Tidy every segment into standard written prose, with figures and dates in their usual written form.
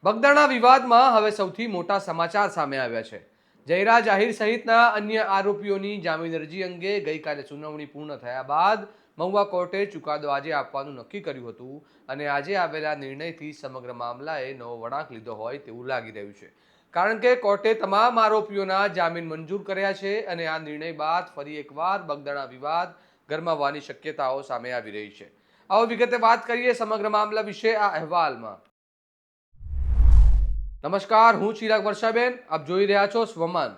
બગદાણા વિવાદમાં હવે સૌથી મોટા સમાચાર સામે આવ્યા છે. જયરાજ આહિર સહિતના અન્ય આરોપીઓની જામીન અરજી અંગે ગઈકાલે સુનાવણી પૂર્ણ થયા બાદ મહુવા કોર્ટે ચુકાદો આજે આપવાનું નક્કી કર્યું હતું અને આજે આવેલા નિર્ણયથી સમગ્ર મામલાએ નવો વળાંક લીધો હોય તેવું લાગી રહ્યું છે. કારણ કે કોર્ટે તમામ આરોપીઓના જામીન મંજૂર કર્યા છે અને આ નિર્ણય બાદ ફરી એકવાર બગદાણા વિવાદ ગરમાવવાની શક્યતાઓ સામે આવી રહી છે. આવો વિગતે વાત કરીએ સમગ્ર મામલા વિશે આ અહેવાલમાં. નમસ્કાર, હું ચિરાગ વર્ષાબેન, આપ જોઈ રહ્યા છો સ્વમાન.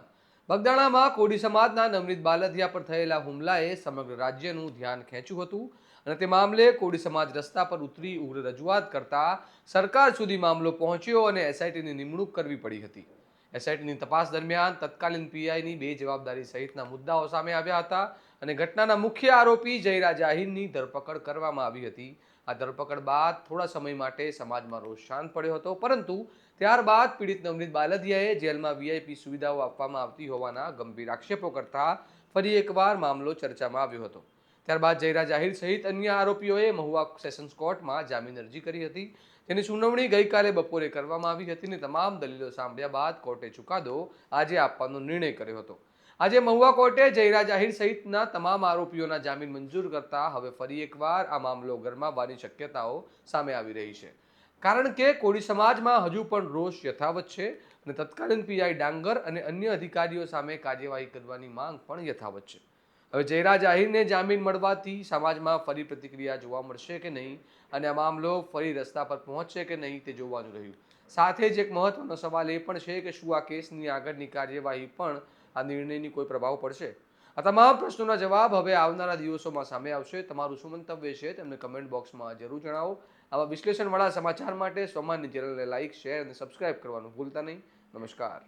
બગદાણામાં કોડી સમાજના નવનીત બાલદિયા પર થયેલા હુમલાએ સમગ્ર રાજ્યનું ધ્યાન ખેંચ્યું હતું અને તે મામલે કોડી સમાજ રસ્તા પર ઉતરી ઉગ્ર રજૂઆત કરતા સરકાર સુધી મામલો પહોંચ્યો અને એસઆઈટીની નિમણૂક કરવી પડી હતી. એસઆઈટીની તપાસ દરમિયાન તત્કાલીન પીઆઈની બેજવાબદારી સહિતના મુદ્દાઓ સામે આવ્યા હતા અને ઘટનાના મુખ્ય આરોપી જયરાજ આહિરની ધરપકડ કરવામાં આવી હતી. આ ધરપકડ બાદ થોડા સમય માટે સમાજમાં રોષ શાંત પડ્યો હતો, પરંતુ ત્યારબાદ પીડિત નવનીત બાલદિયાએ જેલમાં વીઆઈપી સુવિધાઓ આપવામાં આવતી હોવાના ગંભીર આક્ષેપો કરતા ફરી એકવાર મામલો ચર્ચામાં આવ્યો હતો. ત્યારબાદ જયરાજ આહિર સહિત અન્ય આરોપીઓએ મહુવા સેશન્સ કોર્ટમાં જામીન અરજી કરી હતી, જેની સુનાવણી ગઈકાલે બપોરે કરવામાં આવી હતી અને તમામ દલીલો સાંભળ્યા બાદ કોર્ટે ચુકાદો આજે આપવાનો નિર્ણય કર્યો હતો. આજે મહુવા કોર્ટે જયરાજ આહિર સહિતના તમામ આરોપીઓના જામીન મંજૂર કરતા હવે ફરી એકવાર આ મામલો ગરમાવવાની શક્યતાઓ સામે આવી રહી છે. કારણ કે કોળી સમાજમાં હજુ પણ રોષ યથાવત છે અને તત્કાલીન પીઆઈ ડાંગર અને અન્ય અધિકારીઓ સામે કાર્યવાહી કરવાની માંગ પણ યથાવત છે. હવે જયરાજ આહિરને જામીન મળવાથી સમાજમાં ફરી પ્રતિક્રિયા જોવા મળશે કે નહીં અને આ મામલો ફરી રસ્તા પર પહોંચશે કે નહીં તે જોવાનું રહ્યું. સાથે જ એક મહત્વનો સવાલ એ પણ છે કે શું આ કેસની આગળની કાર્યવાહી પણ આ નિર્ણયની કોઈ પ્રભાવ પડશે? આ તમામ પ્રશ્નોના જવાબ હવે આવનારા દિવસોમાં સામે આવશે. તમારું શું મંતવ્ય છે તેમને કમેન્ટ બોક્સમાં જરૂર જણાવો. આવા વિશ્લેષણવાળા સમાચાર માટે સ્વમાનની ચેનલને લાઇક, શેર અને સબસ્ક્રાઇબ કરવાનું ભૂલતા નહીં. નમસ્કાર.